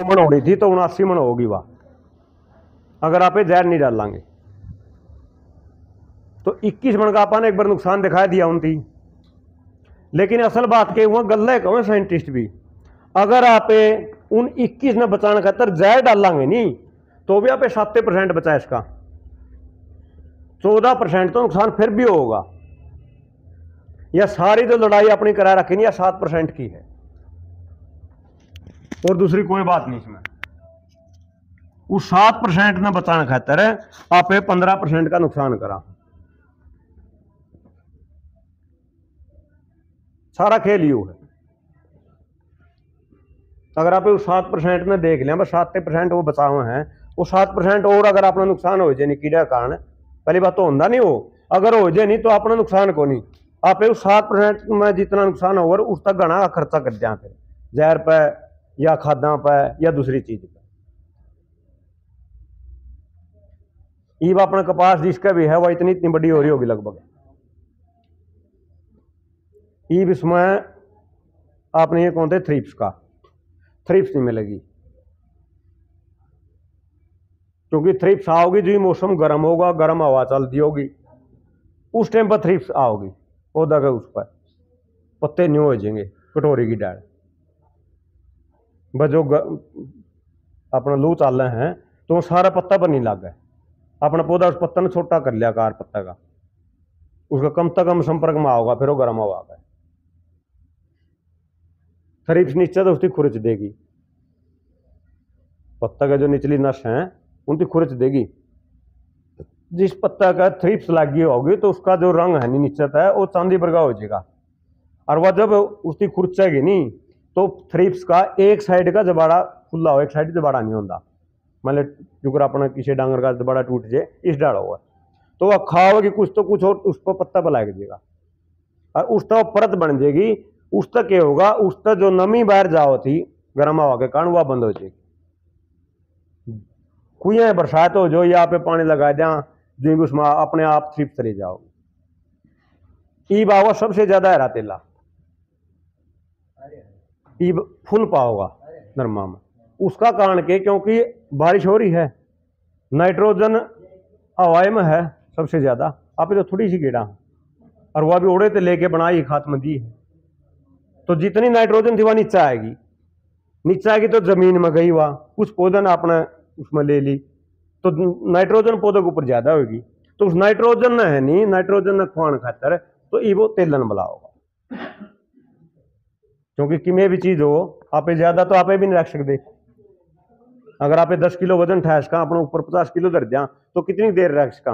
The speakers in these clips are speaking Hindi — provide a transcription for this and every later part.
मन होनी थी तो 79 मन होगी वह, अगर आप जहर नहीं डालेंगे। तो 21 मन का अपन एक बार नुकसान दिखा दिया उनकी। लेकिन असल बात के हुआ गल्ले कहो साइंटिस्ट भी, अगर आप उन 21 ने बचाने खातर जहर डालेंगे नहीं तो भी आप 7% बचा इसका, 14% तो नुकसान फिर भी होगा। यह सारी जो लड़ाई अपनी करा रखी नहीं, यह 7% की है और दूसरी कोई बात नहीं इसमें। उस 7% ने बचाने खातर आप 15% का नुकसान करा। सारा खेल यू है। अगर आप उस 7% में देख लें, बस 7% वो बचा हुए हैं, वो 7% और अगर अपना नुकसान हो जाए नहीं कीड़ा कारण, पहली बात तो होता नहीं हो, अगर हो जाए नहीं तो अपना नुकसान को नहीं, आप उस 7% में जितना नुकसान होगा उस तक घना खर्चा कर दिया फिर जहर पे या खादा पे या दूसरी चीज पे। ईब अपना कपास जिसका भी है वह इतनी इतनी बड़ी हो रही होगी लगभग। ईब इसमें आपने ये कौन थे थ्रिप्स का, थ्रिप्स नहीं मिलेगी, क्योंकि थ्रिप्स आओगी जो मौसम गर्म होगा, गर्म हवा चलती होगी, उस टाइम पर थ्रिप्स आओगी पौधा का, उस पर पत्ते न्यू हो जाएंगे कटोरी की डाल। बस जो अपना लू चल रहे हैं तो वो सारा पत्ता पर नहीं लग गया, अपना पौधा उस पत्ता ने छोटा कर लिया कार पत्ता का, उसका कम से कम संपर्क में आओगा फिर वो गर्म हवा का थ्रिप्स नीचे तो उसकी खुरच देगी, पत्ता का जो निचली नस है उनकी खुरच देगी। जिस पत्ता का थ्रिप्स लगी होगी तो उसका जो रंग है नीचे है वो चांदी वर्गा हो जाएगा, और वह जब उसकी खुरचेगी नहीं तो थ्रिप्स का एक साइड का जबाड़ा खुला हो, एक साइड जबाड़ा नहीं होता। मतलब जो अपना किसी डांगर का जबाड़ा टूट जाए इस डाल हुआ तो वह खाओगी कुछ तो कुछ और उस पर पत्ता पर लग जाएगा और उस तक परत बन जाएगी। उस तक क्या होगा, उस तक जो नमी बाहर जाओ थी गर्म हवा के कारण वह बंद हो जाएगी। कुएं बरसात हो जो या पे पानी लगा दिया जो उसमें अपने आप थ्रिप्स चले जाओगे। ईब आओगा सबसे ज्यादा हरा तेला, ईब फुल पाओगा नरमा में, उसका कारण के क्योंकि बारिश हो रही है, नाइट्रोजन हवाई में है सबसे ज्यादा, आप तो थोड़ी सी कीड़ा और वह भी ओढ़े तो लेके बनाई खात में दी है, तो जितनी नाइट्रोजन थी वह नीचे आएगी, नीचे आएगी तो जमीन में गई वह कुछ पौधा ने अपने उसमें ले ली तो नाइट्रोजन पौधे के ऊपर ज्यादा होगी, तो उस नाइट्रोजन ने है नहीं, नाइट्रोजन ने खुआन खातर तो ईवो तेलन बला होगा। क्योंकि किमे भी चीज हो आप ज्यादा तो आप भी नहीं रख सकते। अगर आप 10 किलो वजन ठा सका अपने ऊपर 50 किलो धर दिया तो कितनी देर रख सका,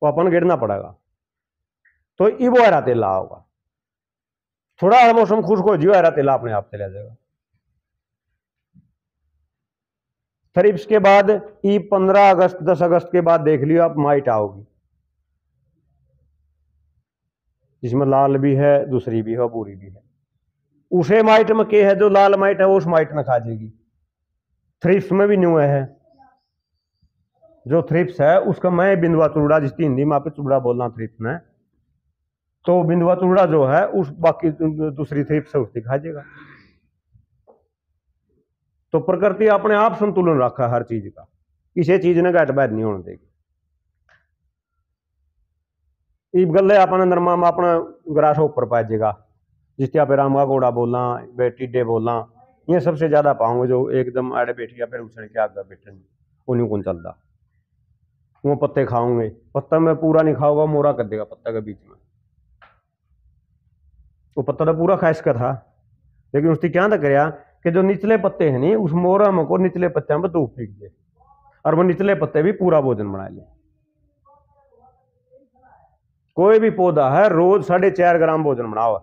वो अपन गिरना पड़ेगा। तो ईवो हरा तेला होगा, थोड़ा मौसम खुश्क हो जियो हरा तेला अपने आप चला जाएगा। थ्रिप्स के बाद ई 15 अगस्त 10 अगस्त के बाद देख लियो आप माइट आओगी, जिसमें लाल भी है दूसरी भी है पूरी भी है। उसे माइट में के है जो लाल माइट है वो उस माइट में खा जाएगी। थ्रिप्स में भी न्यू है, जो थ्रिप्स है उसका मैं बिंदुआ चूड़ा जिसकी हिंदी में आप चूड़ा बोलना थ्रिप्स में, तो बिंदुआ चूड़ा जो है उस बाकी दूसरी थ्रिप्स है उसकी खा जाएगा। तो प्रकृति अपने आप संतुलन रखा हर चीज का, किसी चीज ने घट बैठ नहीं होने देगी। इस गले अपने नरमा में अपना ग्रास ऊपर पा जाएगा, जिसके आप रामा घोड़ा बोलना टिड्डे बोलना, ये सबसे ज्यादा पाऊंगे जो एकदम आड़े बैठिया फिर उछल के आगे बैठे उन्हीं को चलता। वो पत्ते खाओगे, पत्ता में पूरा नहीं खाओगा मोरा कर देगा पत्ता के बीच में, वो पत्ता तो पूरा खा इसका था लेकिन उसकी क्या था कराया कि जो निचले पत्ते हैं नहीं उस मोरा में को निचले पत्ते में धूप फेंक दे और वो निचले पत्ते भी पूरा भोजन बना ले। कोई भी पौधा है रोज 4.5 ग्राम भोजन बनाओ,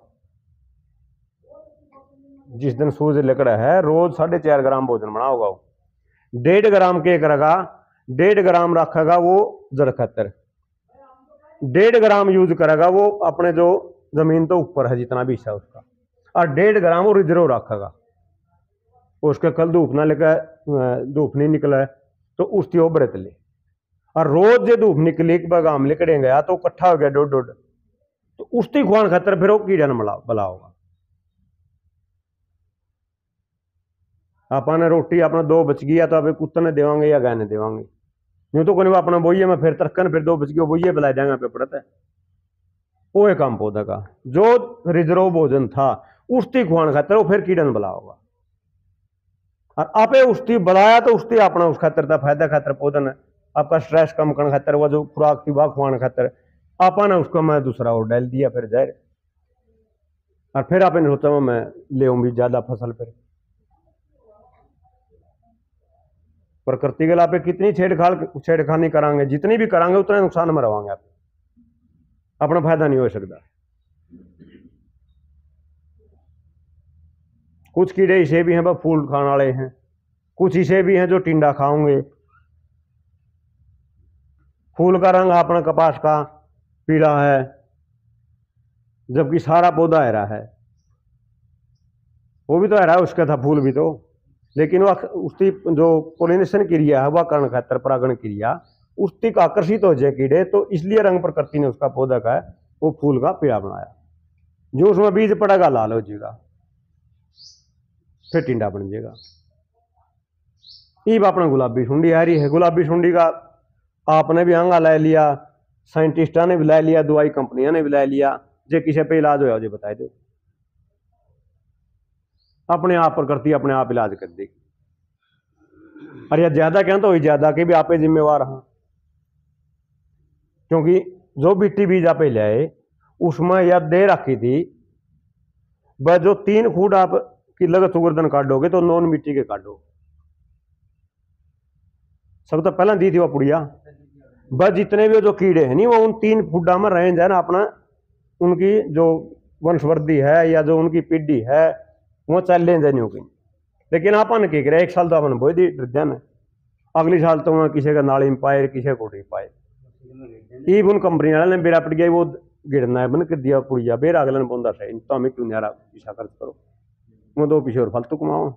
जिस दिन सूरज लकड़ा है रोज 4.5 ग्राम भोजन बनाओगा, 1.5 ग्राम के करेगा, 1.5 ग्राम रखेगा वो जड़ खातर, 1.5 ग्राम यूज करेगा वो अपने जो जमीन तो ऊपर है जितना भी हिस्सा उसका, और 1.5 ग्राम वो रिजर्व रखेगा, उसके कल धूप ना लेकर धूप नहीं निकला तो उसकी वो बरत ले, और रोज जो धूप निकली बगाम लिकड़े गया तो इकट्ठा हो गया 1.5 तो उसकी खुआन खातर फिर वो कीड़ा न बला होगा। अपन रोटी अपना दो बच गई तो आप कुत्ते ने देवांगे या गाय ने देवांगे, यूं तो कोई अपना बोइए में फिर तरकन फिर दो बच गई बोइए पिला देंगे पे पड़ता है। वो है काम पौधा का, जो रिजर्व भोजन था उसकी खुआन खातर वो फिर कीड़न बला होगा, और आपे उसकी बढ़ाया तो उसकी अपना उस खातर था फायदा खातर पौधा ने आपका स्ट्रेस कम करने खातर वह जो खुराक थी वह खुआने खातर आपा ने उसको मैं दूसरा और डाल दिया फिर जहर, और फिर आपने सोचा मैं ले भी ज्यादा फसल फिर प्रकृति के लापे कितनी छेड़खानी करांगे, जितनी भी करांगे उतना नुकसान में रहोगे आप, अपना फायदा नहीं हो सकता। कुछ कीड़े ऐसे भी हैं वह फूल खाने वाले हैं, कुछ ऐसे भी हैं जो टिंडा खाओगे। फूल का रंग अपना कपास का पीला है, जबकि सारा पौधा हरा है, वो भी तो हरा है उसका था फूल भी तो, लेकिन वह उसकी जो पोलिनेशन क्रिया है वह कर्ण खातर परागण क्रिया उसकी आकर्षित हो जाए कीड़े, तो इसलिए रंग प्रकृति ने उसका पौधा का है वो फूल का पीला बनाया। जो उसमें बीज पड़ेगा लाल हो जाएगा, फिर टिंडा बन जाएगा। ईब अपना गुलाबी सुंडी आ रही है, गुलाबी सुंडी का आपने भी आंगा ले लिया, साइंटिस्टा ने भी ले लिया, दवाई कंपनियां ने भी ले लिया, जे किसी पे इलाज होया जो बताए दो, अपने आप प्रकृति अपने आप इलाज कर देगी। और यह ज्यादा क्या तो ज्यादा के भी आपे जिम्मेवार हाँ, क्योंकि जो बिट्टी बीज आपे लाए उसमें यह दे रखी थी वह जो 3 फूट आप की लगत उगरदन काटोगे तो नॉन मिट्टी के काटो, सब तो पहला दी थी वह पुड़िया, बस जितने भी जो कीड़े हैं नहीं वो उन 3 फुटा में रेंज है ना अपना, उनकी जो वंशवृद्धि है या जो उनकी पीढ़ी है वो चल लें जानी होगी। लेकिन अपन क्या करे, एक साल तो अपन बोई दी ड्रजन, अगली साल तो वहाँ किसी का नाली में पाए किसी को नहीं पाए, ई उन कंपनी वाले ने बेरा पट गया वो गिरना है बन कर दिया पुड़िया बेर अगले ने बोंदा सही तो हमें क्यों न्यारा पीछा खर्च करो, वो 2 पीछे और फालतू कमाओ।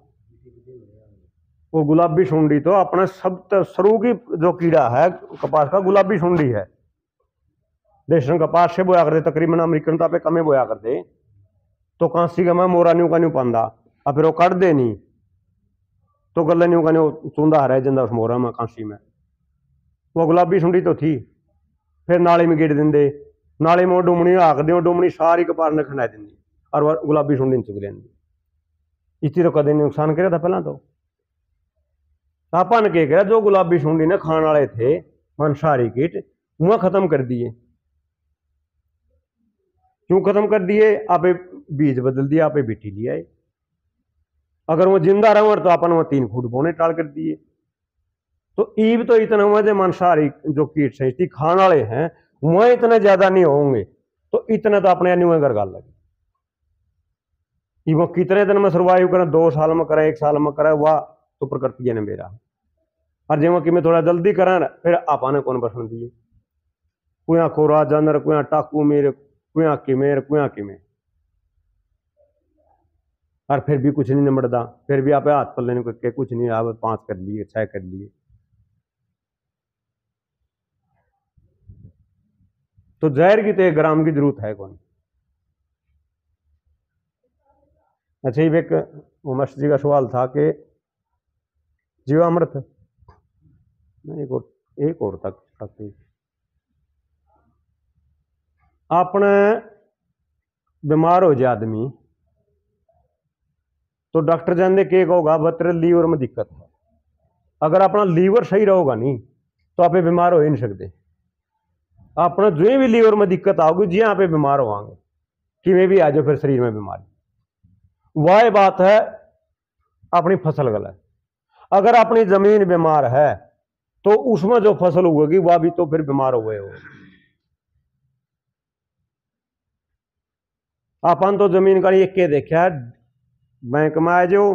वो गुलाबी सुंडी तो अपना सब सरू की जो कीड़ा है कपास का गुलाबी सुंडी है, देशन कपास से बोया करते तकरीबन अमेरिकन तो आप कमे बोया करते, तो कांसी का मैं मोरा न्यू का न्यू पांदा अब फिर वो कट दे नहीं तो गले न्यू का न्यू चूंदा रह जाता उस मोरा में कांसी में, वो गुलाबी सुंडी तो थी। फिर नाली में गिर देंगे, नाली में डुमनी आख दो डुमनी सारी कपास ने खंडा देंगी और वह गुलाबी सुंडी चुग लेंगी, इसी तो कदे नुकसान करे था पहला तो आपन के करा जो गुलाबी सुंडी ने खाने वाले थे मांसाहारी कीट वह खत्म कर दिए। क्यों खत्म कर दिए, आपे बीज बदल दिया, आपे बिट्टी लिया है, अगर वो जिंदा रहो तो अपन वो 3 फुट बोने टाल कर दिए। तो ईब तो इतना हुआ जो मांसाहारी जो कीट से खाने वाले हैं वह इतने ज्यादा नहीं होंगे, तो इतने तो अपने नहीं घर गाल लगे, वो कितने दिन में सर्वाइव करें, 2 साल में करें 1 साल में करें वह तो प्रकृति ने मेरा, और जो कि मैं थोड़ा जल्दी करा फिर आपने कौन बसन दिए, कुआ कोरा जानर कुआ टाकू मेर कुआ किमेर कुआ किमेर, और फिर भी कुछ नहीं निमटता, फिर भी आप हाथ पर लेने के कुछ नहीं, आप 5 कर लिए 6 कर लिए, तो जहर की तो 1 ग्राम की जरूरत है कौन। अच्छा एक उमेश जी का सवाल था कि जीवामृत एक और तक अपने बीमार हो जाए आदमी तो डॉक्टर जानते के होगा बतर लीवर में दिक्कत है, अगर अपना लीवर सही रहोगा नहीं तो आप बीमार हो ही नहीं सकते, अपना जो भी लीवर में दिक्कत आओगी जी आप बीमार होंगे कि भी आ जाओ फिर शरीर में बीमारी, वह बात है अपनी फसल गलत, अगर अपनी जमीन बीमार है तो उसमें जो फसल उगेगी वह भी तो फिर बीमार हुए हो। अपन तो जमीन का एक के देखा बैंक में आ जाओ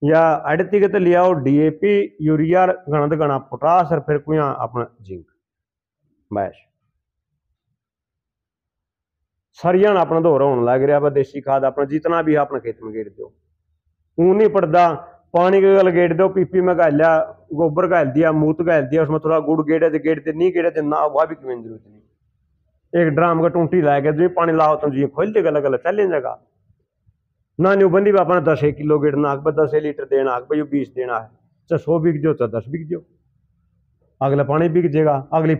या अड़ती के ले आओ DAP यूरिया घना तो घना पोटास और फिर कोई अपना जिंक बैश सरियान अपना दोहरा होने लग रहा, देसी खाद अपना जितना भी अपने खेत में गेड़ दो ऊन नहीं पड़ता, पानी के गल गेड़ दो पीपी में गाल लिया गोबर गाल दिया मूत गाल दिया उसमें थोड़ा गुड़ गेड़े गेड़ते नहीं गेड़े ना वह भी क्यों जरूरत नहीं, एक ड्राम का टूंटी ला के जो पानी लाओ तो जी खोल देगा अलग अलग चल जाएगा। ना न्यू बंदी में अपना 10 किलो गिरना 10 लीटर देना 20 देना है, चाहे 100 बिक जो चाहे 10 बिक जो, अगला पानी बिक जाएगा, अगली